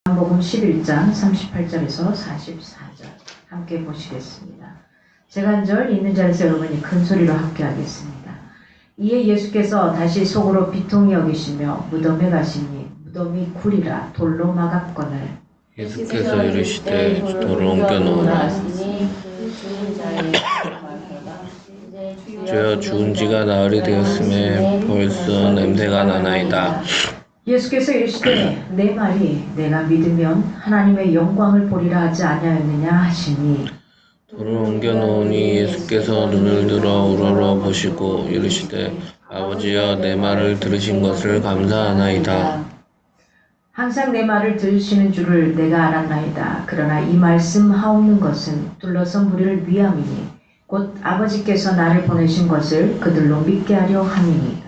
요한복음 11장 38절에서 44절 함께 보시겠습니다. 제가 한 절 있는 자리에서 여러분이 큰 소리로 함께 하겠습니다. 이에 예수께서 다시 속으로 비통히 여기시며 무덤에 가시니 무덤이 굴이라 돌로 막았거늘 예수께서 이르시되 돌을 옮겨 놓으라. 주여 죽은 지가 나흘이 되었음에 벌써 냄새가 나나이다. 예수께서 이르시되 내 말이 내가 믿으면 하나님의 영광을 보리라 하지 아니하였느냐 하시니 돌을 옮겨 놓으니 예수께서 눈을 들어 우러러 보시고 이르시되 아버지여 내 말을 들으신 것을 감사하나이다. 항상 내 말을 들으시는 줄을 내가 알았나이다. 그러나 이 말씀 하옵는 것은 둘러선 무리를 위함이니 곧 아버지께서 나를 보내신 것을 그들로 믿게 하려 함이니이다.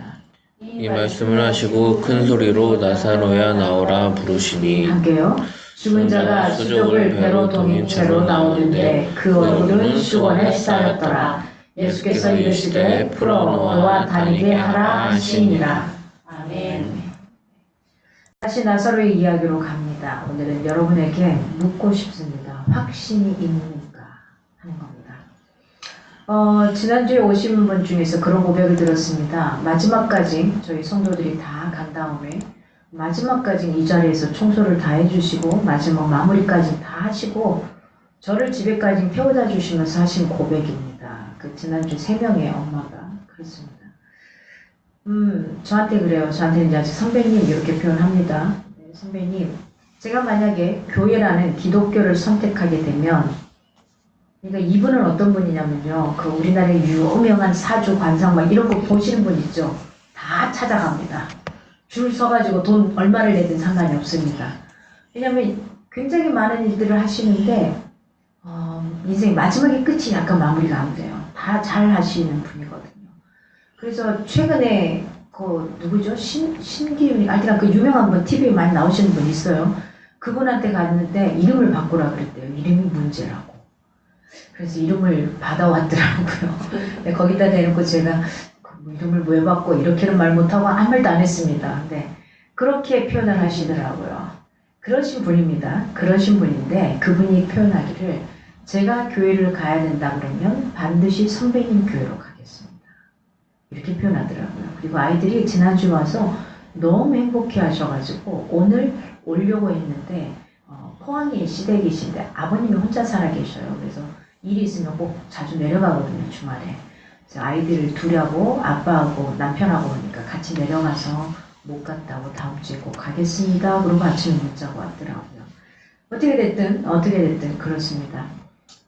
이 말씀을 하시고 큰 소리로 나사로야 나오라 부르시니 함께요. 죽은 자가 수족을 배로 동인 채로 나오는데 그 얼굴은 수건에 쌓였더라. 예수께서 이르시되 풀어 너와 다니게 하라 하시니라. 아멘. 다시 나사로의 이야기로 갑니다. 오늘은 여러분에게 묻고 싶습니다. 확신이 있는가 하는 겁니다. 지난주에 오신 분 중에서 그런 고백을 들었습니다. 마지막까지 저희 성도들이 다 간 다음에 마지막까지 이 자리에서 청소를 다 해주시고 마지막 마무리까지 다 하시고 저를 집에까지 태워다 주시면서 하신 고백입니다. 그 지난주 3명의 엄마가 그렇습니다. 저한테 그래요. 저한테 이제 선배님 이렇게 표현합니다. 네, 선배님, 제가 만약에 교회라는 기독교를 선택하게 되면, 그러니까 이분은 어떤 분이냐면요, 그 우리나라의 유명한 사주 관상 막 이런 거 보시는 분 있죠. 다 찾아갑니다. 줄 서가지고 돈 얼마를 내든 상관이 없습니다. 왜냐면 굉장히 많은 일들을 하시는데 인생 마지막에 끝이 약간 마무리가 안 돼요. 다 잘 하시는 분이거든요. 그래서 최근에 그 누구죠? 신기훈이 하여튼 그 유명한 분 TV에 많이 나오시는 분 있어요. 그분한테 갔는데 이름을 바꾸라 그랬대요. 이름이 문제라고. 그래서 이름을 받아왔더라고요. 근데 거기다 대놓고 제가 이름을 왜 바꿔 이렇게는 말 못하고 아무 말도 안 했습니다. 근데 그렇게 표현을 하시더라고요. 그러신 분입니다. 그러신 분인데 그분이 표현하기를 제가 교회를 가야 된다 그러면 반드시 선배님 교회로 가겠습니다. 이렇게 표현하더라고요. 그리고 아이들이 지난주 와서 너무 행복해 하셔가지고 오늘 오려고 했는데 포항에 시댁이신데 아버님이 혼자 살아 계셔요. 그래서 일이 있으면 꼭 자주 내려가거든요. 주말에. 그래서 아이들을 두려고 아빠하고 남편하고 오니까 같이 내려가서 못 갔다고 다음 주에 꼭 가겠습니다. 그러고 아침에 문자가 왔더라고요. 어떻게 됐든 그렇습니다.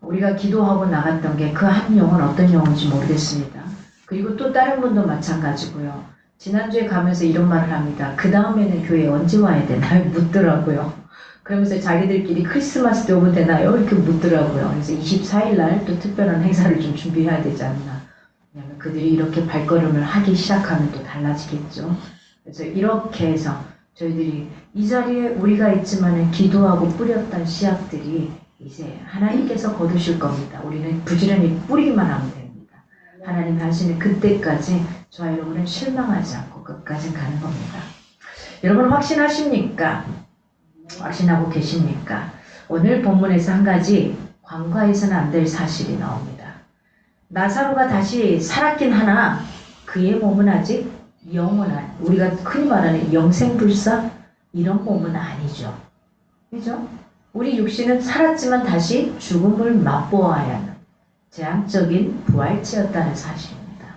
우리가 기도하고 나갔던 게 그 한 영은 어떤 영인지 모르겠습니다. 그리고 또 다른 분도 마찬가지고요. 지난주에 가면서 이런 말을 합니다. 그 다음에는 교회 언제 와야 되나요? 묻더라고요. 그러면서 자기들끼리 크리스마스 때 오면 되나요? 이렇게 묻더라고요. 그래서 24일 날 또 특별한 행사를 좀 준비해야 되지 않나. 왜냐하면 그들이 이렇게 발걸음을 하기 시작하면 또 달라지겠죠. 그래서 이렇게 해서 저희들이 이 자리에 우리가 있지만은 기도하고 뿌렸던 씨앗들이 이제 하나님께서 거두실 겁니다. 우리는 부지런히 뿌리기만 하면 됩니다. 하나님 하시는 그때까지 저와 여러분은 실망하지 않고 끝까지 가는 겁니다. 여러분 확신하십니까? 확신하고 계십니까? 오늘 본문에서 한 가지 관과해서는 안 될 사실이 나옵니다. 나사로가 다시 살았긴 하나 그의 몸은 아직 영원한, 우리가 흔히 말하는 영생불사 이런 몸은 아니죠. 그죠? 우리 육신은 살았지만 다시 죽음을 맛보아야 하는 재앙적인 부활체였다는 사실입니다.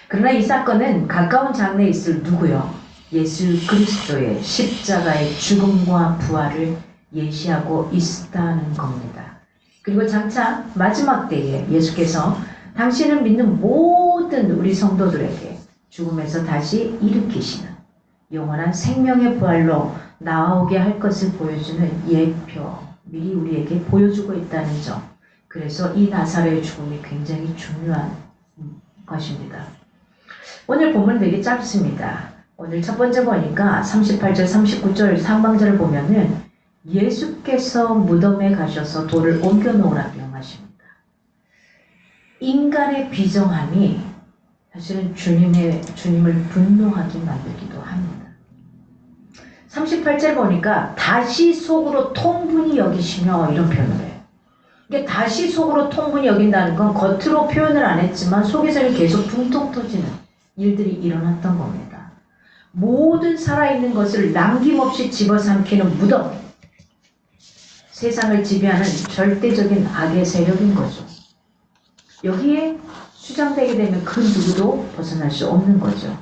그러나 이 사건은 가까운 장래에 있을 누구요? 예수 그리스도의 십자가의 죽음과 부활을 예시하고 있다는 겁니다. 그리고 장차 마지막 때에 예수께서 당신을 믿는 모든 우리 성도들에게 죽음에서 다시 일으키시는 영원한 생명의 부활로 나오게 할 것을 보여주는 예표, 미리 우리에게 보여주고 있다는 점. 그래서 이 나사로의 죽음이 굉장히 중요한 것입니다. 오늘 본문 되게 짧습니다. 오늘 첫 번째 보니까 38절, 39절 상반절을 보면은 예수께서 무덤에 가셔서 돌을 옮겨 놓으라 명하십니다. 인간의 비정함이 사실은 주님을 분노하게 만들기도 합니다. 38절 보니까 다시 속으로 통분히 여기시며 이런 표현을 해요. 이게 다시 속으로 통분히 여긴다는 건 겉으로 표현을 안 했지만 속에서는 계속 붕통 터지는 일들이 일어났던 겁니다. 모든 살아있는 것을 남김없이 집어삼키는 무덤. 세상을 지배하는 절대적인 악의 세력인 거죠. 여기에 수장되게 되면 그 누구도 벗어날 수 없는 거죠.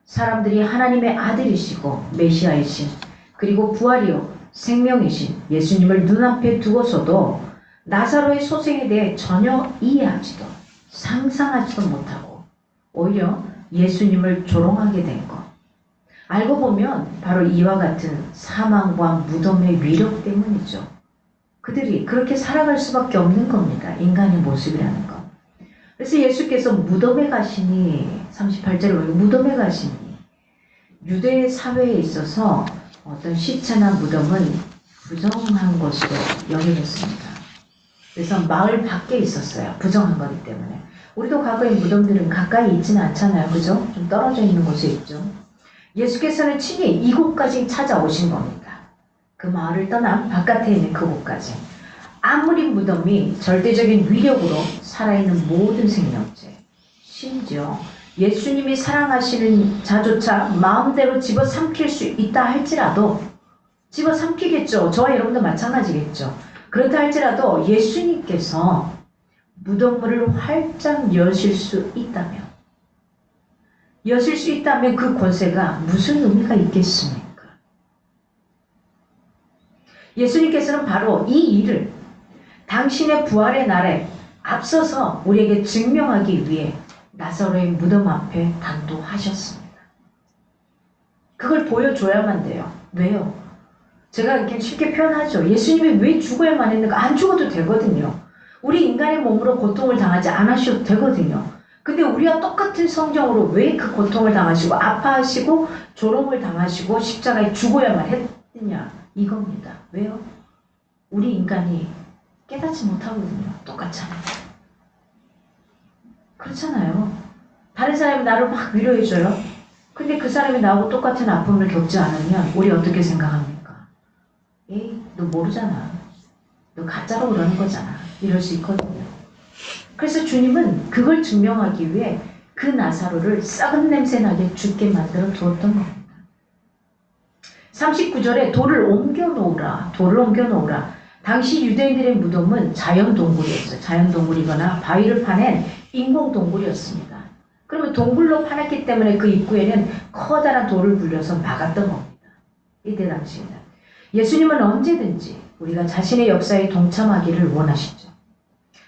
사람들이 하나님의 아들이시고 메시아이신 그리고 부활이요 생명이신 예수님을 눈앞에 두고서도 나사로의 소생에 대해 전혀 이해하지도 상상하지도 못하고 오히려 예수님을 조롱하게 된 것. 알고 보면 바로 이와 같은 사망과 무덤의 위력 때문이죠. 그들이 그렇게 살아갈 수밖에 없는 겁니다. 인간의 모습이라는 것. 그래서 예수께서 무덤에 가시니 38절에 보면 무덤에 가시니 유대 사회에 있어서 어떤 시체나 무덤은 부정한 것으로 여겨졌습니다. 그래서 마을 밖에 있었어요. 부정한 거기 때문에. 우리도 과거에 무덤들은 가까이 있지는 않잖아요. 그죠? 좀 떨어져 있는 곳에 있죠. 예수께서는 친히 이곳까지 찾아오신 겁니다. 그 마을을 떠나 바깥에 있는 그곳까지. 아무리 무덤이 절대적인 위력으로 살아있는 모든 생명체, 심지어 예수님이 사랑하시는 자조차 마음대로 집어삼킬 수 있다 할지라도 집어삼키겠죠. 저와 여러분도 마찬가지겠죠. 그렇다 할지라도 예수님께서 무덤문을 활짝 여실 수 있다면 그 권세가 무슨 의미가 있겠습니까? 예수님께서는 바로 이 일을 당신의 부활의 날에 앞서서 우리에게 증명하기 위해 나사로의 무덤 앞에 당도하셨습니다. 그걸 보여줘야만 돼요. 왜요? 제가 이렇게 쉽게 표현하죠. 예수님이 왜 죽어야만 했는가? 안 죽어도 되거든요. 우리 인간의 몸으로 고통을 당하지 않으셔도 되거든요. 근데 우리와 똑같은 성정으로 왜 그 고통을 당하시고 아파하시고 조롱을 당하시고 십자가에 죽어야만 했느냐? 이겁니다. 왜요? 우리 인간이 깨닫지 못하거든요. 똑같잖아요. 그렇잖아요. 다른 사람이 나를 막 위로해줘요. 근데 그 사람이 나하고 똑같은 아픔을 겪지 않으면 우리 어떻게 생각합니까? 에이, 너 모르잖아. 너 가짜로 그러는 거잖아. 이럴 수 있거든요. 그래서 주님은 그걸 증명하기 위해 그 나사로를 썩은 냄새 나게 죽게 만들어 두었던 겁니다. 39절에 돌을 옮겨 놓으라. 당시 유대인들의 무덤은 자연동굴이었어요. 자연동굴이거나 바위를 파낸 인공동굴이었습니다. 그러면 동굴로 파냈기 때문에 그 입구에는 커다란 돌을 굴려서 막았던 겁니다. 이때 당시에는. 예수님은 언제든지 우리가 자신의 역사에 동참하기를 원하시죠.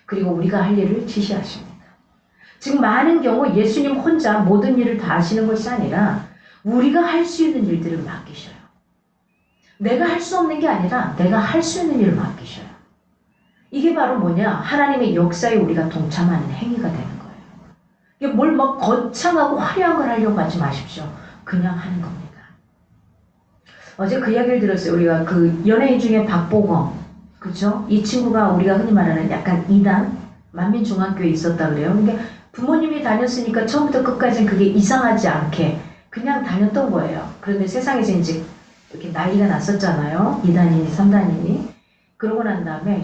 그리고 우리가 할 일을 지시하십니다. 즉 많은 경우 예수님 혼자 모든 일을 다 하시는 것이 아니라 우리가 할 수 있는 일들을 맡기셔요. 내가 할 수 없는 게 아니라 내가 할 수 있는 일을 맡기셔요. 이게 바로 뭐냐? 하나님의 역사에 우리가 동참하는 행위가 되는 거예요. 이게 뭘 막 거창하고 화려한 걸 하려고 하지 마십시오. 그냥 하는 겁니다. 어제 그 이야기를 들었어요. 우리가 그 연예인 중에 박보검, 그쵸? 이 친구가 우리가 흔히 말하는 약간 이단, 만민중앙교회에 있었다 그래요. 그러니까 부모님이 다녔으니까 처음부터 끝까지는 그게 이상하지 않게 그냥 다녔던 거예요. 그런데 세상에서 이제 이렇게 난리가 났었잖아요. 2단이니 3단이니. 그러고 난 다음에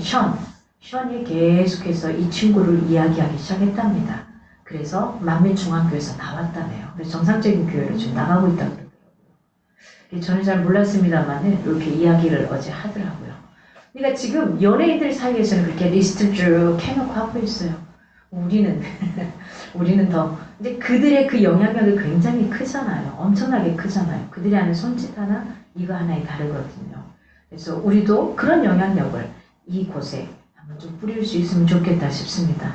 션이 계속해서 이 친구를 이야기하기 시작했답니다. 그래서 만민중앙교회에서 나왔다네요. 그래서 정상적인 교회로 지금 나가고 있다고 그러더라고요. 저는 잘 몰랐습니다만 이렇게 이야기를 어제 하더라고요. 그러니까 지금 연예인들 사이에서는 그렇게 리스트를 쭉 해놓고 하고 있어요. 우리는 더 이제 그들의 그 영향력이 굉장히 크잖아요. 엄청나게 크잖아요. 그들이 하는 손짓 하나 이거 하나에 다르거든요. 그래서 우리도 그런 영향력을 이곳에 한번 좀 뿌릴 수 있으면 좋겠다 싶습니다.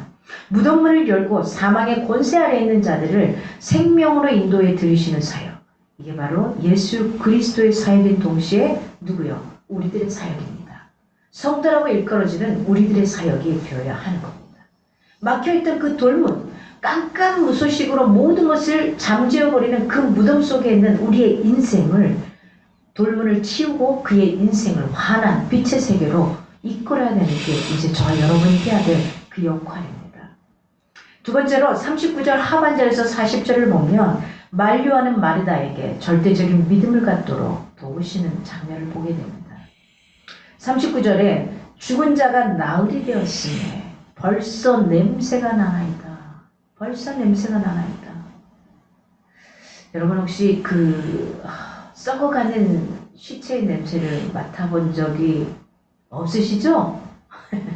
무덤문을 열고 사망의 권세 아래 있는 자들을 생명으로 인도해 들이시는 사역. 이게 바로 예수 그리스도의 사역인 동시에 누구요? 우리들의 사역입니다. 성도라고 일컬어지는 우리들의 사역이 되어야 하는 겁니다. 막혀있던 그 돌문, 깜깜무소식으로 모든 것을 잠재워버리는 그 무덤 속에 있는 우리의 인생을 돌문을 치우고 그의 인생을 환한 빛의 세계로 이끌어야 되는 게 이제 저와 여러분이 해야 될 그 역할입니다. 두 번째로 39절 하반절에서 40절을 보면 만류하는 마르다에게 절대적인 믿음을 갖도록 도우시는 장면을 보게 됩니다. 39절에 죽은 자가 나으리 되었으니 벌써 냄새가 나나이다. 벌써 냄새가 나나이다. 여러분 혹시 썩어가는 시체의 냄새를 맡아본 적이 없으시죠?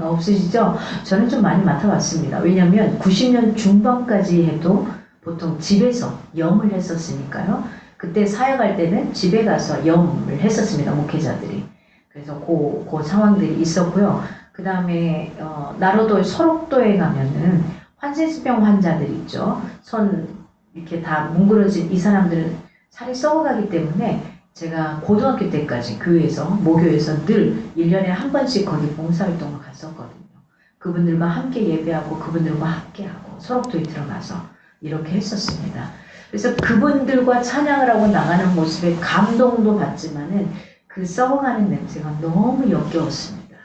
없으시죠? 저는 좀 많이 맡아봤습니다. 왜냐하면 90년 중반까지 해도 보통 집에서 염을 했었으니까요. 그때 사역할 때는 집에 가서 염을 했었습니다. 목회자들이. 그래서 그 상황들이 있었고요. 그 다음에 나로도 설옥도에 가면은 환센스병 환자들 있죠. 손 이렇게 다 뭉그러진 이 사람들은 살이 썩어가기 때문에 제가 고등학교 때까지 교회에서 모교에서 늘 1년에 한 번씩 거기 봉사활동을 갔었거든요. 그분들과 함께 예배하고 그분들과 함께하고 설옥도에 들어가서 이렇게 했었습니다. 그래서 그분들과 찬양을 하고 나가는 모습에 감동도 받지만은 그 썩어가는 냄새가 너무 역겨웠습니다.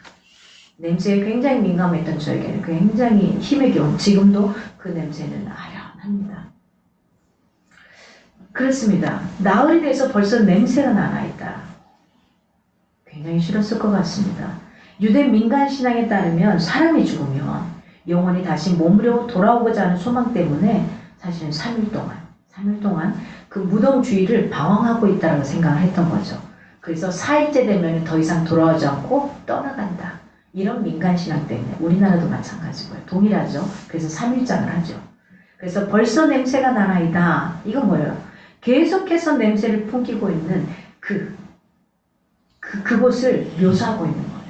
냄새에 굉장히 민감했던 저에게는 굉장히 힘에 겨운 지금도 그 냄새는 아련합니다. 그렇습니다. 나흘이 돼서 벌써 냄새가 나나이다. 굉장히 싫었을 것 같습니다. 유대 민간 신앙에 따르면 사람이 죽으면 영혼이 다시 몸으로 돌아오고자 하는 소망 때문에 사실은 3일 동안 그 무덤 주위를 방황하고 있다고 생각을 했던 거죠. 그래서 4일째 되면 더 이상 돌아오지 않고 떠나간다. 이런 민간 신앙 때문에 우리나라도 마찬가지고요. 동일하죠. 그래서 3일장을 하죠. 그래서 벌써 냄새가 나나이다. 이건 뭐예요? 계속해서 냄새를 풍기고 있는 그곳을 묘사하고 있는 거예요.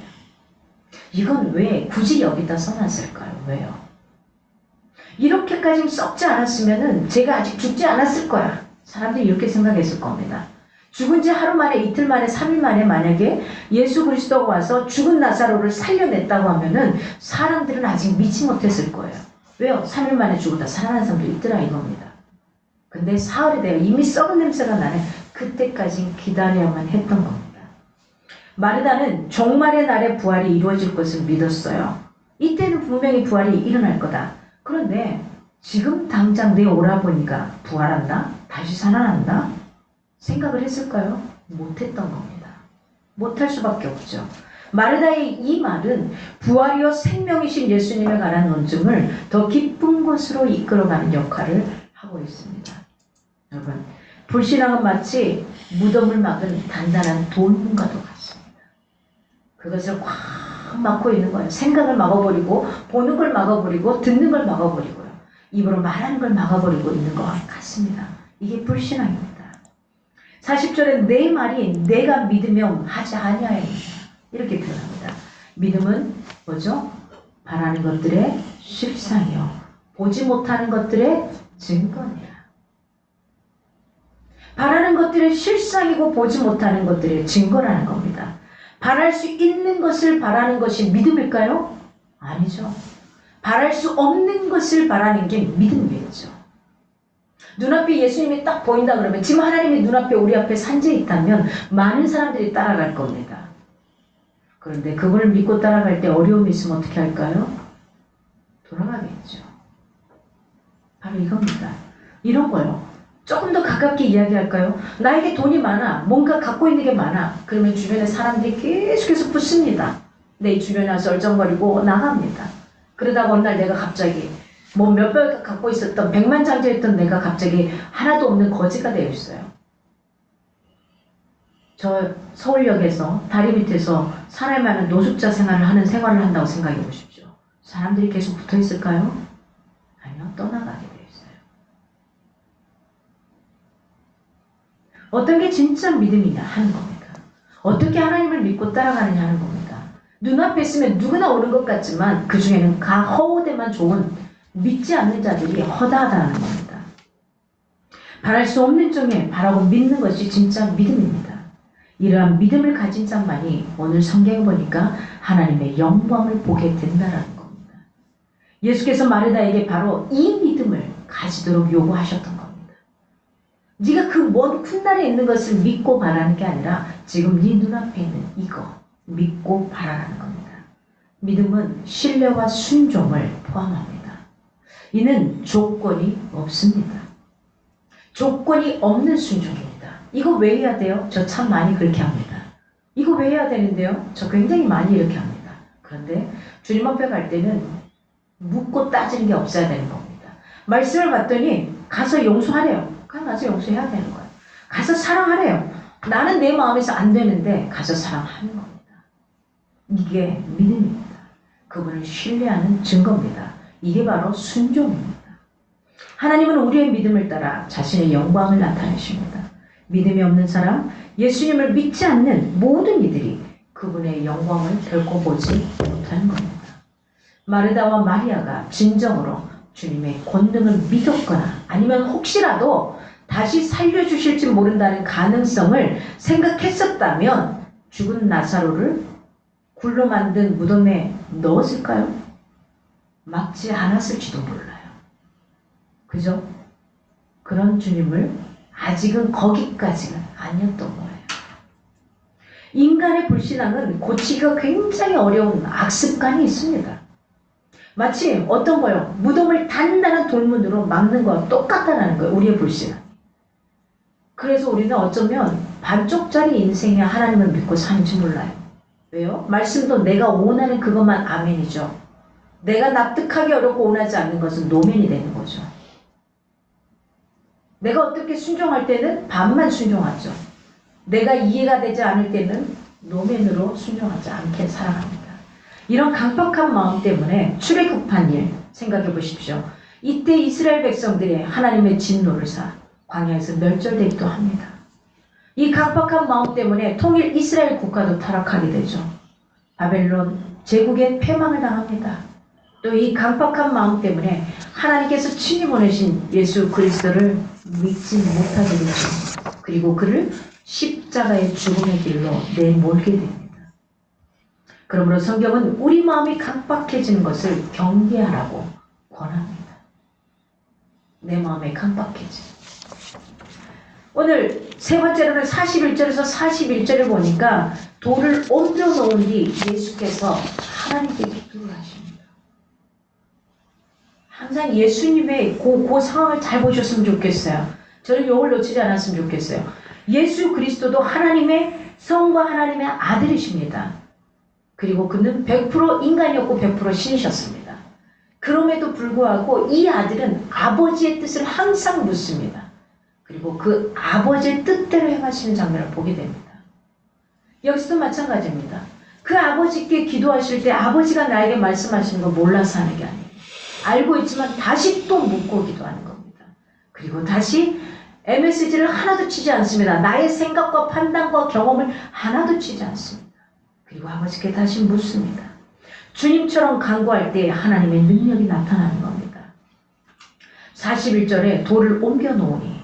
이건 왜 굳이 여기다 써놨을까요? 왜요? 이렇게까지 썩지 않았으면은 제가 아직 죽지 않았을 거야. 사람들이 이렇게 생각했을 겁니다. 죽은 지 하루 만에, 이틀 만에, 3일 만에 만약에 예수 그리스도가 와서 죽은 나사로를 살려냈다고 하면은 사람들은 아직 믿지 못했을 거예요. 왜요? 3일 만에 죽었다 살아난 사람도 있더라 이겁니다. 근데 사흘이 되어 이미 썩은 냄새가 나는 그때까지 기다려야만 했던 겁니다. 마르다는 종말의 날에 부활이 이루어질 것을 믿었어요. 이때는 분명히 부활이 일어날 거다. 그런데 지금 당장 내 오라버니가 부활한다? 다시 살아난다? 생각을 했을까요? 못했던 겁니다. 못할 수밖에 없죠. 마르다의 이 말은 부활이요 생명이신 예수님에 관한 논증을 더 깊은 곳으로 이끌어가는 역할을 하고 있습니다. 여러분, 불신앙은 마치 무덤을 막은 단단한 돌문과도 같습니다. 그것을 꽉 막고 있는 거예요. 생각을 막아버리고 보는 걸 막아버리고 듣는 걸 막아버리고요. 입으로 말하는 걸 막아버리고 있는 것 같습니다. 이게 불신앙입니다. 40절에 내 말이 내가 믿으면 하지 아니하였느냐 이렇게 표현합니다. 믿음은 뭐죠? 바라는 것들의 실상이요 보지 못하는 것들의 증거니라. 바라는 것들의 실상이고 보지 못하는 것들의 증거라는 겁니다. 바랄 수 있는 것을 바라는 것이 믿음일까요? 아니죠. 바랄 수 없는 것을 바라는 게 믿음이겠죠. 눈앞에 예수님이 딱 보인다 그러면 지금 하나님이 눈앞에 우리 앞에 산재 있다면 많은 사람들이 따라갈 겁니다. 그런데 그분을 믿고 따라갈 때 어려움이 있으면 어떻게 할까요? 돌아가겠죠. 바로 이겁니다. 이런 거요. 조금 더 가깝게 이야기할까요? 나에게 돈이 많아. 뭔가 갖고 있는 게 많아. 그러면 주변에 사람들이 계속해서 붙습니다. 내 주변에 와서 얼쩡거리고 나갑니다. 그러다가 어느 날 내가 갑자기 뭐 몇백 갖고 있었던 백만장자였던 내가 갑자기 하나도 없는 거지가 되어 있어요. 저 서울역에서 다리 밑에서 사람이 많은 노숙자 생활을 하는 생활을 한다고 생각해 보십시오. 사람들이 계속 붙어 있을까요? 아니요. 떠나가게 되어 있어요. 어떤 게 진짜 믿음이냐 하는 겁니다. 어떻게 하나님을 믿고 따라가느냐 하는 겁니다. 눈앞에 있으면 누구나 오는 것 같지만 그 중에는 허우대만 좋은 믿지 않는 자들이 허다하다는 겁니다. 바랄 수 없는 쪽에 바라고 믿는 것이 진짜 믿음입니다. 이러한 믿음을 가진 자만이 오늘 성경에 보니까 하나님의 영광을 보게 된다는 겁니다. 예수께서 마르다에게 바로 이 믿음을 가지도록 요구하셨던 겁니다. 네가 그 먼 훗날에 있는 것을 믿고 바라는 게 아니라 지금 네 눈앞에 있는 이거 믿고 바라라는 겁니다. 믿음은 신뢰와 순종을 포함합니다. 이는 조건이 없습니다. 조건이 없는 순종입니다. 이거 왜 해야 돼요? 저 참 많이 그렇게 합니다. 이거 왜 해야 되는데요? 저 굉장히 많이 이렇게 합니다. 그런데 주님 앞에 갈 때는 묻고 따지는 게 없어야 되는 겁니다. 말씀을 받더니 가서 용서하래요. 그냥 가서 용서해야 되는 거예요. 가서 사랑하래요. 나는 내 마음에서 안 되는데 가서 사랑하는 겁니다. 이게 믿음입니다. 그분을 신뢰하는 증거입니다. 이게 바로 순종입니다. 하나님은 우리의 믿음을 따라 자신의 영광을 나타내십니다. 믿음이 없는 사람, 예수님을 믿지 않는 모든 이들이 그분의 영광을 결코 보지 못하는 겁니다. 마르다와 마리아가 진정으로 주님의 권능을 믿었거나 아니면 혹시라도 다시 살려주실지 모른다는 가능성을 생각했었다면 죽은 나사로를 굴로 만든 무덤에 넣었을까요? 막지 않았을지도 몰라요. 그죠? 그런 주님을 아직은 거기까지는 아니었던 거예요. 인간의 불신앙은 고치기가 굉장히 어려운 악습관이 있습니다. 마치 어떤 거요? 무덤을 단단한 돌문으로 막는 거와 똑같다는 거예요. 우리의 불신앙. 그래서 우리는 어쩌면 반쪽짜리 인생에 하나님을 믿고 사는지 몰라요. 왜요? 말씀도 내가 원하는 그것만 아멘이죠. 내가 납득하기 어렵고 원하지 않는 것은 노멘이 되는 거죠. 내가 어떻게 순종할 때는 반만 순종하죠. 내가 이해가 되지 않을 때는 노멘으로 순종하지 않게 살아갑니다. 이런 강박한 마음 때문에 출애굽한 일 생각해 보십시오. 이때 이스라엘 백성들이 하나님의 진노를 사 광야에서 멸절되기도 합니다. 이 강박한 마음 때문에 통일 이스라엘 국가도 타락하게 되죠. 바벨론 제국에 패망을 당합니다. 또 이 강박한 마음 때문에 하나님께서 친히 보내신 예수 그리스도를 믿지 못하게 되죠. 그리고 그를 십자가의 죽음의 길로 내몰게 됩니다. 그러므로 성경은 우리 마음이 강박해지는 것을 경계하라고 권합니다. 내 마음에 강박해지. 오늘 세 번째로는 41절에서 41절을 보니까 돌을 옮겨 놓은 뒤 예수께서 하나님께 기도를 하십니다. 항상 예수님의 그 상황을 잘 보셨으면 좋겠어요. 저는 이걸 놓치지 않았으면 좋겠어요. 예수 그리스도도 하나님의 성과 하나님의 아들이십니다. 그리고 그는 100% 인간이었고 100% 신이셨습니다. 그럼에도 불구하고 이 아들은 아버지의 뜻을 항상 묻습니다. 그리고 그 아버지의 뜻대로 행하시는 장면을 보게 됩니다. 여기서도 마찬가지입니다. 그 아버지께 기도하실 때 아버지가 나에게 말씀하시는 걸 몰라서 하는 게 아니에요. 알고 있지만 다시 또 묻고 기도하는 겁니다. 그리고 다시 MSG를 하나도 치지 않습니다. 나의 생각과 판단과 경험을 하나도 치지 않습니다. 그리고 아버지께 다시 묻습니다. 주님처럼 간구할 때 하나님의 능력이 나타나는 겁니다. 41절에 돌을 옮겨 놓으니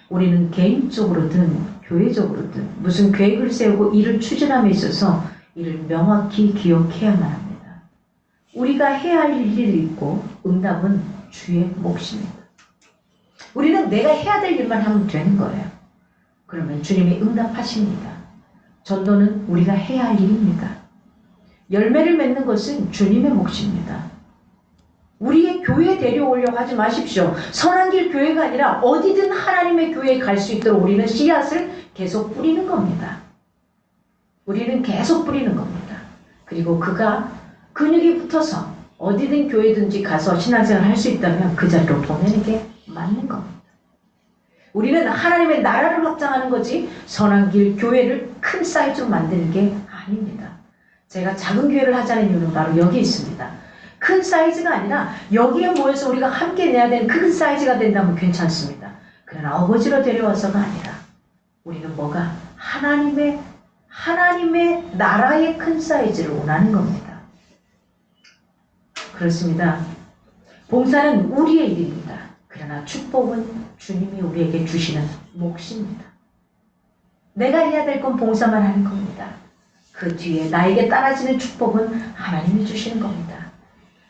우리는 개인적으로든 교회적으로든 무슨 계획을 세우고 일을 추진함에 있어서 이를 명확히 기억해야만 합니다. 우리가 해야 할 일이 있고 응답은 주의 몫입니다. 우리는 내가 해야 될 일만 하면 되는 거예요. 그러면 주님이 응답하십니다. 전도는 우리가 해야 할 일입니다. 열매를 맺는 것은 주님의 몫입니다. 우리의 교회에 데려오려고 하지 마십시오. 선한길 교회가 아니라 어디든 하나님의 교회에 갈 수 있도록 우리는 씨앗을 계속 뿌리는 겁니다. 우리는 계속 뿌리는 겁니다. 그리고 그가 근육이 붙어서 어디든 교회든지 가서 신앙생활을 할 수 있다면 그 자리로 보내는 게 맞는 겁니다. 우리는 하나님의 나라를 확장하는 거지 선한길 교회를 큰 사이즈로 만드는 게 아닙니다. 제가 작은 교회를 하자는 이유는 바로 여기 있습니다. 큰 사이즈가 아니라 여기에 모여서 우리가 함께 내야 되는 큰 사이즈가 된다면 괜찮습니다. 그러나 어거지로 데려와서가 아니라 우리는 뭐가 하나님의 나라의 큰 사이즈를 원하는 겁니다. 그렇습니다. 봉사는 우리의 일입니다. 그러나 축복은 주님이 우리에게 주시는 몫입니다. 내가 해야 될 건 봉사만 하는 겁니다. 그 뒤에 나에게 따라지는 축복은 하나님이 주시는 겁니다.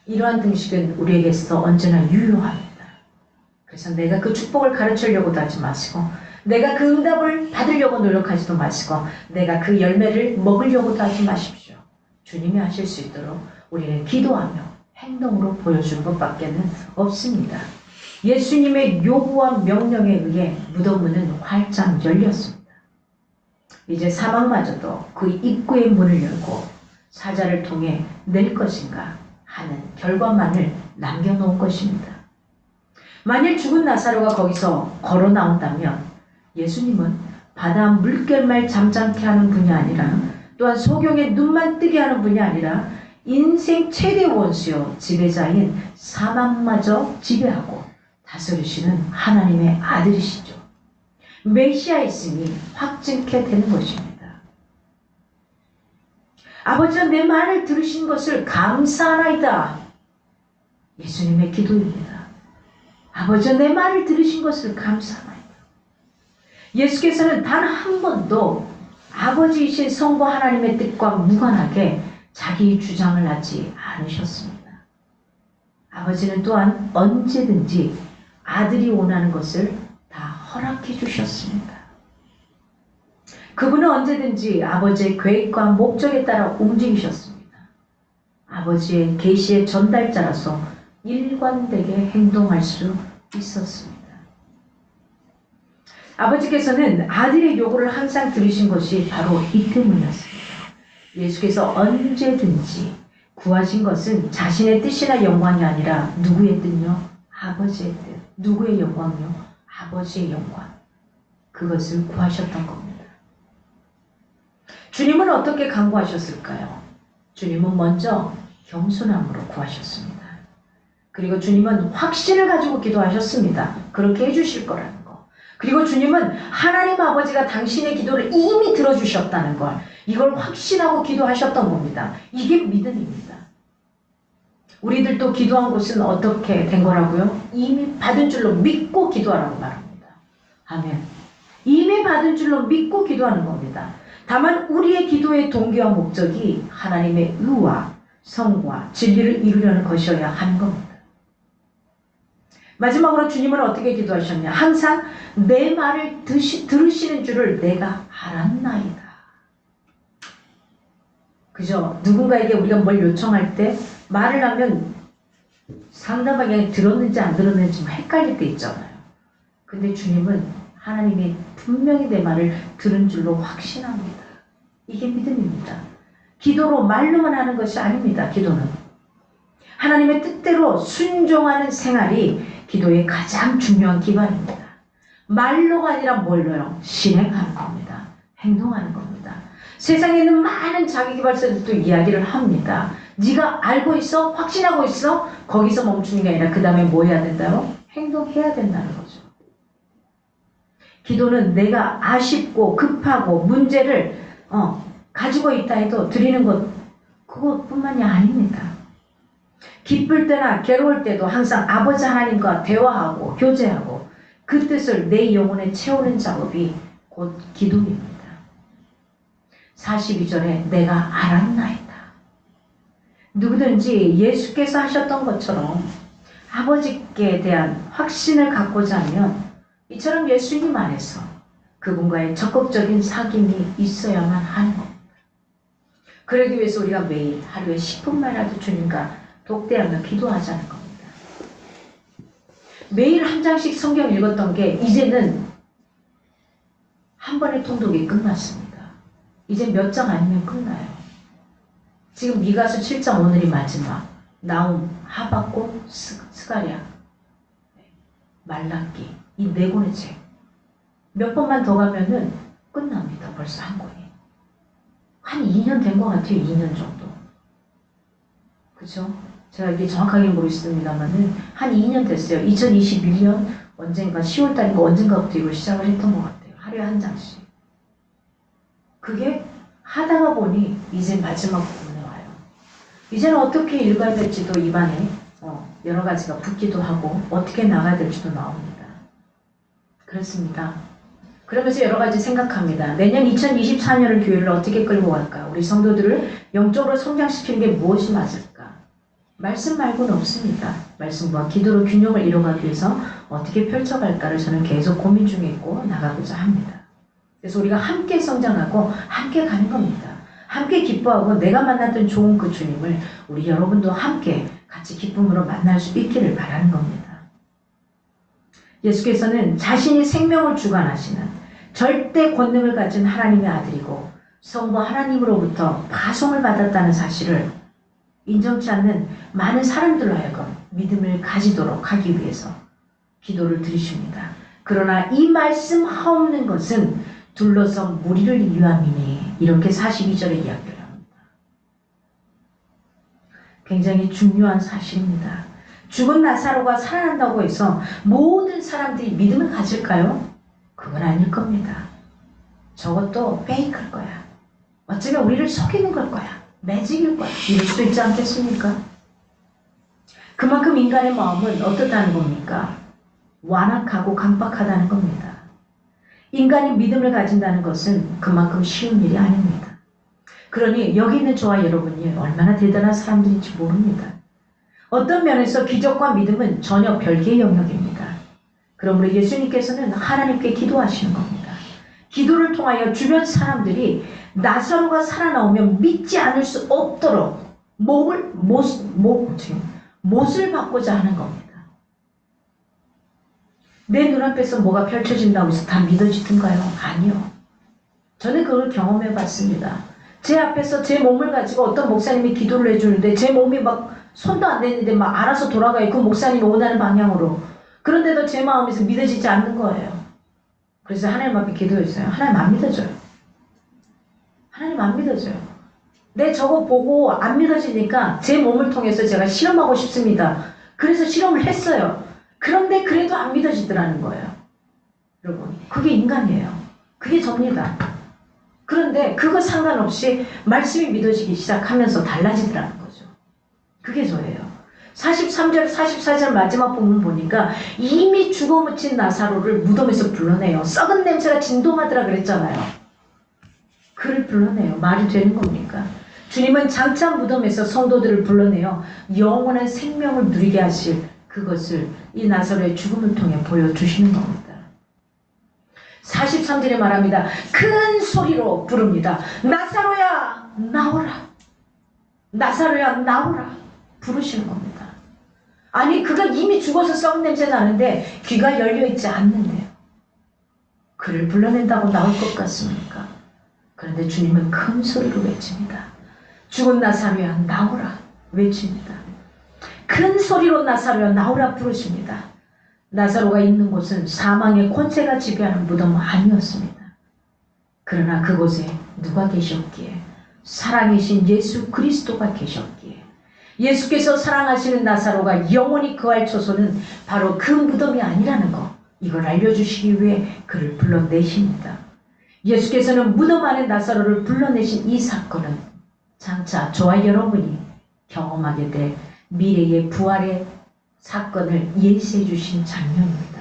이러한 등식은 우리에게서 언제나 유효합니다. 그래서 내가 그 축복을 가르치려고도 하지 마시고 내가 그 응답을 받으려고 노력하지도 마시고 내가 그 열매를 먹으려고도 하지 마십시오. 주님이 하실 수 있도록 우리는 기도하며 행동으로 보여주는 것밖에는 없습니다. 예수님의 요구와 명령에 의해 무덤문은 활짝 열렸습니다. 이제 사망마저도 그 입구의 문을 열고 사자를 통해 낼 것인가 하는 결과만을 남겨놓은 것입니다. 만일 죽은 나사로가 거기서 걸어 나온다면 예수님은 바다 물결말 잠잠케 하는 분이 아니라 또한 소경의 눈만 뜨게 하는 분이 아니라 인생 최대 원수요 지배자인 사망마저 지배하고 다스리시는 하나님의 아들이시죠. 메시아이심이 확증케 되는 것입니다. 아버지여 내 말을 들으신 것을 감사하나이다. 예수님의 기도입니다. 아버지여 내 말을 들으신 것을 감사하나이다. 예수께서는 단 한 번도 아버지이신 성부 하나님의 뜻과 무관하게 자기 주장을 하지 않으셨습니다. 아버지는 또한 언제든지 아들이 원하는 것을 다 허락해 주셨습니다. 그분은 언제든지 아버지의 계획과 목적에 따라 움직이셨습니다. 아버지의 계시의 전달자라서 일관되게 행동할 수 있었습니다. 아버지께서는 아들의 요구를 항상 들으신 것이 바로 이 때문이었습니다. 예수께서 언제든지 구하신 것은 자신의 뜻이나 영광이 아니라 누구의 뜻요? 아버지의 뜻. 누구의 영광요? 아버지의 영광. 그것을 구하셨던 겁니다. 주님은 어떻게 간구하셨을까요? 주님은 먼저 겸손함으로 구하셨습니다. 그리고 주님은 확신을 가지고 기도하셨습니다. 그렇게 해주실 거라는 거. 그리고 주님은 하나님 아버지가 당신의 기도를 이미 들어주셨다는 걸, 이걸 확신하고 기도하셨던 겁니다. 이게 믿음입니다. 우리들도 기도한 것은 어떻게 된 거라고요? 이미 받은 줄로 믿고 기도하라고 말합니다. 아멘. 이미 받은 줄로 믿고 기도하는 겁니다. 다만 우리의 기도의 동기와 목적이 하나님의 의와 성과 진리를 이루려는 것이어야 하는 겁니다. 마지막으로 주님은 어떻게 기도하셨냐? 항상 내 말을 들으시는 줄을 내가 알았나이다. 그죠? 누군가에게 우리가 뭘 요청할 때 말을 하면 상대방이 들었는지 안 들었는지 헷갈릴 때 있잖아요. 근데 주님은 하나님이 분명히 내 말을 들은 줄로 확신합니다. 이게 믿음입니다. 기도로 말로만 하는 것이 아닙니다. 기도는 하나님의 뜻대로 순종하는 생활이 기도의 가장 중요한 기반입니다. 말로가 아니라 뭘로요? 실행하는 겁니다. 행동하는 겁니다. 세상에 있는 많은 자기개발서들도 이야기를 합니다. 네가 알고 있어? 확신하고 있어? 거기서 멈추는 게 아니라 그 다음에 뭐 해야 된다고? 행동해야 된다는 거죠. 기도는 내가 아쉽고 급하고 문제를 가지고 있다 해도 드리는 것 그것뿐만이 아닙니다. 기쁠 때나 괴로울 때도 항상 아버지 하나님과 대화하고 교제하고 그 뜻을 내 영혼에 채우는 작업이 곧 기도입니다. 42절에 내가 알았나이다. 누구든지 예수께서 하셨던 것처럼 아버지께 대한 확신을 갖고자 하면 이처럼 예수님 안에서 그분과의 적극적인 사귐이 있어야만 하는 겁니다. 그러기 위해서 우리가 매일 하루에 10분만이라도 주님과 독대하며 기도하자는 겁니다. 매일 한 장씩 성경 읽었던 게 이제는 한 번의 통독이 끝났습니다. 이제 몇 장 아니면 끝나요. 지금 미가서 7장 오늘이 마지막, 나움, 하박국, 스가랴, 말라기 이 네 권의 책. 몇 번만 더 가면은 끝납니다. 벌써 한 권이. 한 2년 된 것 같아요. 2년 정도. 그쵸? 제가 이게 정확하게 모르겠습니다만은 한 2년 됐어요. 2021년 언젠가 10월달인가 언젠가부터 이걸 시작을 했던 것 같아요. 하루에 한 장씩. 그게 하다가 보니 이제 마지막 부분에 와요. 이제는 어떻게 읽어야 될지도 입안에 여러 가지가 붙기도 하고 어떻게 나가야 될지도 나옵니다. 그렇습니다. 그러면서 여러 가지 생각합니다. 내년 2024년을 교회를 어떻게 끌고 갈까? 우리 성도들을 영적으로 성장시키는 게 무엇이 맞을까? 말씀 말고는 없습니다. 말씀과 기도로 균형을 이뤄가기 위해서 어떻게 펼쳐갈까를 저는 계속 고민 중에 있고 나가고자 합니다. 그래서 우리가 함께 성장하고 함께 가는 겁니다. 함께 기뻐하고 내가 만났던 좋은 그 주님을 우리 여러분도 함께 같이 기쁨으로 만날 수 있기를 바라는 겁니다. 예수께서는 자신이 생명을 주관하시는 절대 권능을 가진 하나님의 아들이고 성부 하나님으로부터 파송을 받았다는 사실을 인정치 않는 많은 사람들로 하여금 믿음을 가지도록 하기 위해서 기도를 드리십니다. 그러나 이 말씀 하옵는 것은 둘러서 무리를 위함이니 이렇게 42절에 이야기를 합니다. 굉장히 중요한 사실입니다. 죽은 나사로가 살아난다고 해서 모든 사람들이 믿음을 가질까요? 그건 아닐 겁니다. 저것도 페이크일 거야. 어쩌면 우리를 속이는 걸 거야. 매직일 거야. 이럴 수도 있지 않겠습니까? 그만큼 인간의 마음은 어떻다는 겁니까? 완악하고 강박하다는 겁니다. 인간이 믿음을 가진다는 것은 그만큼 쉬운 일이 아닙니다. 그러니 여기 있는 저와 여러분이 얼마나 대단한 사람들인지 모릅니다. 어떤 면에서 기적과 믿음은 전혀 별개의 영역입니다. 그러므로 예수님께서는 하나님께 기도하시는 겁니다. 기도를 통하여 주변 사람들이 나사로가 살아나오면 믿지 않을 수 없도록 못을 받고자 하는 겁니다. 내 눈앞에서 뭐가 펼쳐진다고 해서 다 믿어지던가요? 아니요. 저는 그걸 경험해 봤습니다. 제 앞에서 제 몸을 가지고 어떤 목사님이 기도를 해주는데 제 몸이 막 손도 안 대는데 막 알아서 돌아가요. 그 목사님이 원하는 방향으로. 그런데도 제 마음에서 믿어지지 않는 거예요. 그래서 하나님 앞에 기도했어요. 하나님 안 믿어져요. 하나님 안 믿어져요. 내 저거 보고 안 믿어지니까 제 몸을 통해서 제가 실험하고 싶습니다. 그래서 실험을 했어요. 그런데 그래도 안 믿어지더라는 거예요. 여러분, 그게 인간이에요. 그게 접니다. 그런데 그거 상관없이 말씀이 믿어지기 시작하면서 달라지더라는 거죠. 그게 저예요. 43절, 44절 마지막 부분 보니까 이미 죽어묻힌 나사로를 무덤에서 불러내요. 썩은 냄새가 진동하더라 그랬잖아요. 그를 불러내요. 말이 되는 겁니까? 주님은 장차 무덤에서 성도들을 불러내어 영원한 생명을 누리게 하실 그것을 이 나사로의 죽음을 통해 보여주시는 겁니다. 43절에 말합니다. 큰 소리로 부릅니다. 나사로야 나오라. 나사로야 나오라. 부르시는 겁니다. 아니 그가 이미 죽어서 썩은 냄새 나는데 귀가 열려있지 않는데요. 그를 불러낸다고 나올 것 같습니까? 그런데 주님은 큰 소리로 외칩니다. 죽은 나사로야 나오라 외칩니다. 큰 소리로 나사로야 나오라 부르십니다. 나사로가 있는 곳은 사망의 권세가 지배하는 무덤은 아니었습니다. 그러나 그곳에 누가 계셨기에? 살아계신 예수 그리스도가 계셨기에 예수께서 사랑하시는 나사로가 영원히 거할 처소는 바로 그 무덤이 아니라는 것, 이걸 알려주시기 위해 그를 불러내십니다. 예수께서는 무덤 안에 나사로를 불러내신 이 사건은 장차 저와 여러분이 경험하게 될 미래의 부활의 사건을 예시해 주신 장면입니다.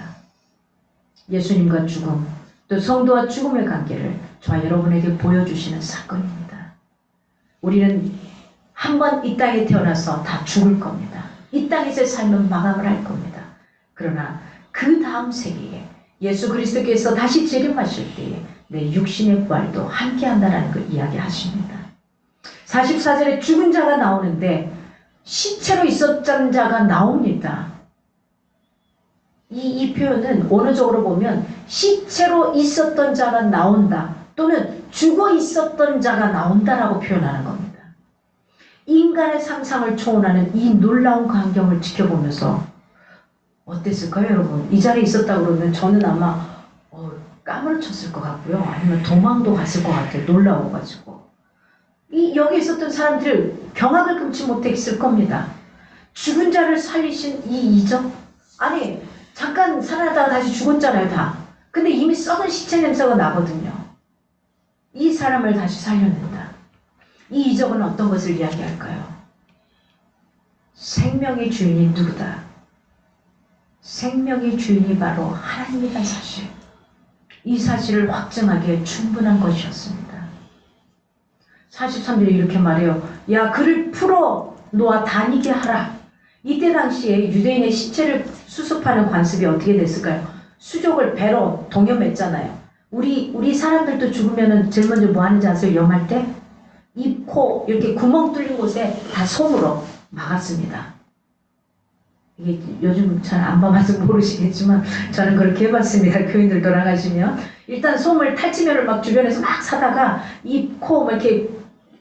예수님과 죽음, 또 성도와 죽음의 관계를 저와 여러분에게 보여주시는 사건입니다. 우리는 한 번 이 땅에 태어나서 다 죽을 겁니다. 이 땅에서의 삶은 마감을 할 겁니다. 그러나 그 다음 세계에 예수 그리스도께서 다시 재림하실 때에 내 육신의 부활도 함께한다는 걸 이야기하십니다. 44절에 죽은 자가 나오는데 시체로 있었던 자가 나옵니다. 이 표현은 원어적으로 보면 시체로 있었던 자가 나온다 또는 죽어 있었던 자가 나온다라고 표현하는 겁니다. 인간의 상상을 초월하는 이 놀라운 광경을 지켜보면서 어땠을까요, 여러분? 이 자리에 있었다 그러면 저는 아마 까무러쳤을 것 같고요. 아니면 도망도 갔을 것 같아요. 놀라워가지고. 여기 있었던 사람들 경악을 금치 못했을 겁니다. 죽은 자를 살리신 이 이적? 아니 잠깐 살아나다가 다시 죽었잖아요 다. 근데 이미 썩은 시체 냄새가 나거든요. 이 사람을 다시 살려낸다. 이 이적은 어떤 것을 이야기할까요? 생명의 주인이 누구다? 생명의 주인이 바로 하나님이라는 사실. 이 사실을 확증하기에 충분한 것이었습니다. 43절에 이렇게 말해요. 야 그를 풀어 놓아 다니게 하라. 이때 당시에 유대인의 시체를 수습하는 관습이 어떻게 됐을까요? 수족을 배로 동여맸잖아요. 우리 사람들도 죽으면 제일 먼저 뭐 하는지 아세요? 염할 때? 입, 코 이렇게 구멍 뚫린 곳에 다 솜으로 막았습니다. 이게 요즘 잘 안 봐봐서 모르시겠지만 저는 그렇게 해봤습니다. 교인들 돌아가시면 일단 솜을 탈취면을 막 주변에서 막 사다가 입, 코, 뭐 이렇게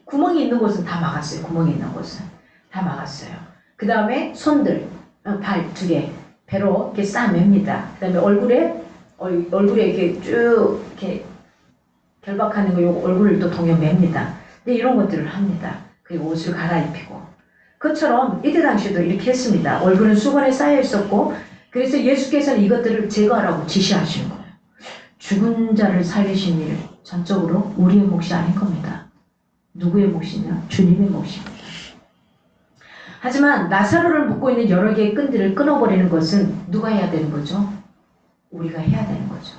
구멍이 있는 곳은 다 막았어요. 구멍이 있는 곳은 다 막았어요. 그 다음에 손들, 발 두 개, 배로 이렇게 싸맵니다. 그 다음에 얼굴에 이렇게 쭉 이렇게 결박하는 거, 요거 얼굴을 또 동여 맵니다. 근데 이런 것들을 합니다. 그리고 옷을 갈아입히고. 그처럼 이때 당시에도 이렇게 했습니다. 얼굴은 수건에 쌓여 있었고, 그래서 예수께서는 이것들을 제거하라고 지시하시는 거예요. 죽은 자를 살리신 일, 전적으로 우리의 몫이 아닌 겁니다. 누구의 몫이냐? 주님의 몫입니다. 하지만 나사로를 묶고 있는 여러 개의 끈들을 끊어버리는 것은 누가 해야 되는 거죠? 우리가 해야 되는 거죠.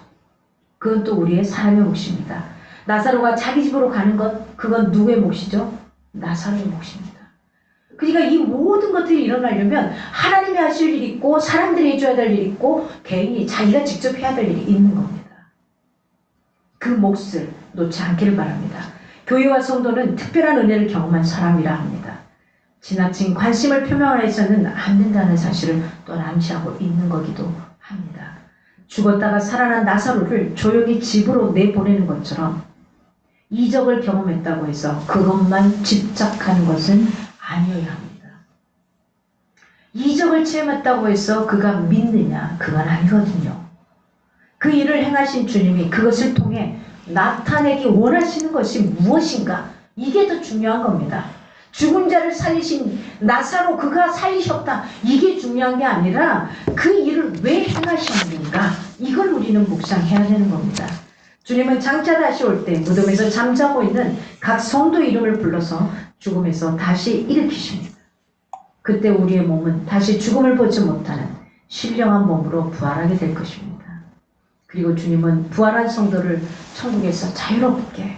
그건 또 우리의 사람의 몫입니다. 나사로가 자기 집으로 가는 것, 그건 누구의 몫이죠? 나사로의 몫입니다. 그러니까 이 모든 것들이 일어나려면 하나님이 하실 일이 있고 사람들이 해줘야 될 일이 있고 개인이 자기가 직접 해야 될 일이 있는 겁니다. 그 몫을 놓지 않기를 바랍니다. 교회와 성도는 특별한 은혜를 경험한 사람이라 합니다. 지나친 관심을 표명해서는 안 된다는 사실을 또 암시하고 있는 거기도 합니다. 죽었다가 살아난 나사로를 조용히 집으로 내보내는 것처럼 이적을 경험했다고 해서 그것만 집착하는 것은 아니어야 합니다. 이적을 체험했다고 해서 그가 믿느냐? 그건 아니거든요. 그 일을 행하신 주님이 그것을 통해 나타내기 원하시는 것이 무엇인가? 이게 더 중요한 겁니다. 죽은 자를 살리신 나사로 그가 살리셨다. 이게 중요한 게 아니라 그 일을 왜 행하셨는가? 이걸 우리는 묵상해야 되는 겁니다. 주님은 장차 다시 올 때 무덤에서 잠자고 있는 각 성도 이름을 불러서 죽음에서 다시 일으키십니다. 그때 우리의 몸은 다시 죽음을 보지 못하는 신령한 몸으로 부활하게 될 것입니다. 그리고 주님은 부활한 성도를 천국에서 자유롭게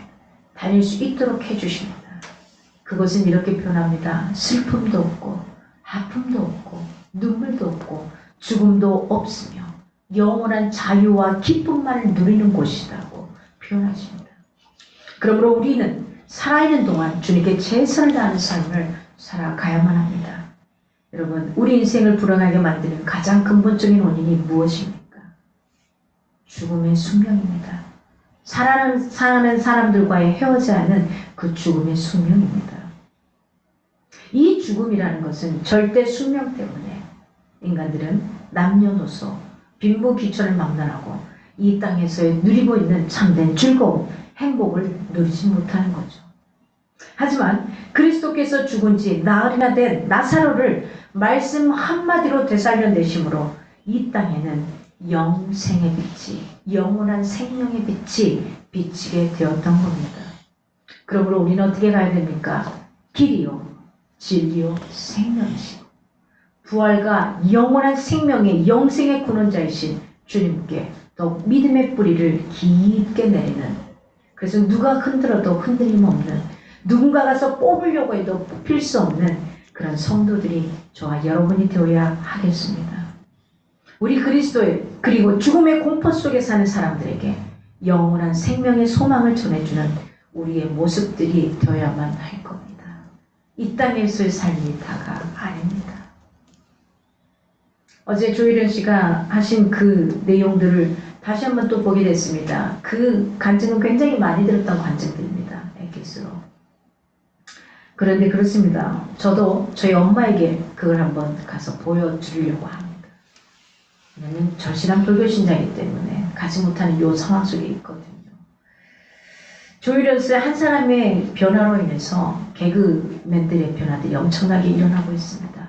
다닐 수 있도록 해주십니다. 그것은 이렇게 표현합니다. 슬픔도 없고 아픔도 없고 눈물도 없고 죽음도 없으며 영원한 자유와 기쁨만을 누리는 곳이라고 표현하십니다. 그러므로 우리는 살아있는 동안 주님께 최선을 다하는 삶을 살아가야만 합니다. 여러분, 우리 인생을 불안하게 만드는 가장 근본적인 원인이 무엇입니까? 죽음의 숙명입니다. 사랑하는 사람들과의 헤어져야 하는 그 죽음의 숙명입니다. 이 죽음이라는 것은 절대 숙명 때문에 인간들은 남녀노소, 빈부귀천을 막론하고 이 땅에서 누리고 있는 참된 즐거움, 행복을 누리지 못하는 거죠. 하지만 그리스도께서 죽은 지 나흘이나 된 나사로를 말씀 한마디로 되살려내심으로 이 땅에는 영생의 빛이, 영원한 생명의 빛이 비치게 되었던 겁니다. 그러므로 우리는 어떻게 가야 됩니까? 길이요, 진리요, 생명이시고 부활과 영원한 생명의 영생의 근원자이신 주님께 더욱 믿음의 뿌리를 깊게 내리는, 그래서 누가 흔들어도 흔들림 없는, 누군가 가서 뽑으려고 해도 뽑힐 수 없는 그런 성도들이 저와 여러분이 되어야 하겠습니다. 우리 그리스도의 그리고 죽음의 공포 속에 사는 사람들에게 영원한 생명의 소망을 전해주는 우리의 모습들이 되어야만 할 겁니다. 이 땅에서의 삶이 다가 아닙니다. 어제 조일현 씨가 하신 그 내용들을 다시 한번 또 보게 됐습니다. 그 간증은 굉장히 많이 들었던 간증들입니다. 엑기스로. 그런데 그렇습니다. 저도 저희 엄마에게 그걸 한번 가서 보여드리려고 합니다. 왜냐면 절실한 불교신자이기 때문에 가지 못하는 이 상황 속에 있거든요. 조일현 씨의 한 사람의 변화로 인해서 개그맨들의 변화들이 엄청나게 일어나고 있습니다.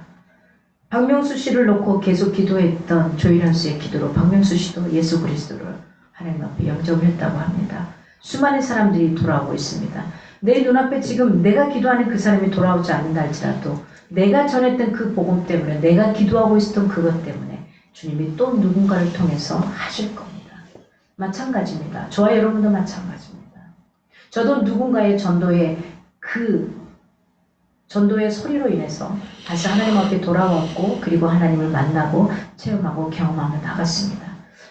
박명수 씨를 놓고 계속 기도했던 조일현 씨의 기도로 박명수 씨도 예수 그리스도를 하나님 앞에 영접을 했다고 합니다. 수많은 사람들이 돌아오고 있습니다. 내 눈앞에 지금 내가 기도하는 그 사람이 돌아오지 않는다 할지라도 내가 전했던 그 복음 때문에, 내가 기도하고 있었던 그것 때문에 주님이 또 누군가를 통해서 하실 겁니다. 마찬가지입니다. 저와 여러분도 마찬가지입니다. 저도 누군가의 전도의 소리로 인해서 다시 하나님 앞에 돌아왔고, 그리고 하나님을 만나고 체험하고 경험하며 나갔습니다.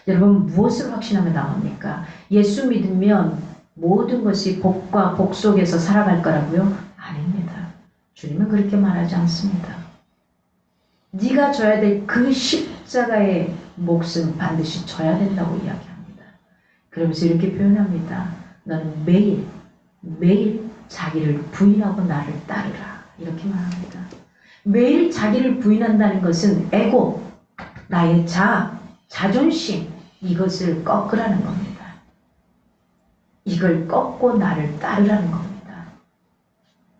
여러분, 무엇을 확신하며 나갑니까? 예수 믿으면 모든 것이 복과 복 속에서 살아갈 거라고요? 아닙니다. 주님은 그렇게 말하지 않습니다. 네가 져야 될 그 십자가의 몫은 반드시 져야 된다고 이야기합니다. 그러면서 이렇게 표현합니다. 너는 매일 자기를 부인하고 나를 따르라. 이렇게 말합니다. 매일 자기를 부인한다는 것은 에고, 나의 자존심, 이것을 꺾으라는 겁니다. 이걸 꺾고 나를 따르라는 겁니다.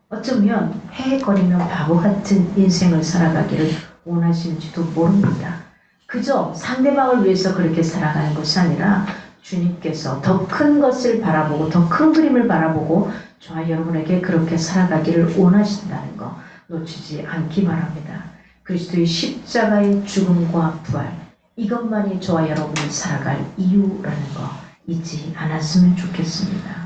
어쩌면 헤헤거리며 바보 같은 인생을 살아가기를 원하시는지도 모릅니다. 그저 상대방을 위해서 그렇게 살아가는 것이 아니라 주님께서 더 큰 것을 바라보고 더 큰 그림을 바라보고 저와 여러분에게 그렇게 살아가기를 원하신다는 거 놓치지 않기 바랍니다. 그리스도의 십자가의 죽음과 부활, 이것만이 저와 여러분이 살아갈 이유라는 거 잊지 않았으면 좋겠습니다.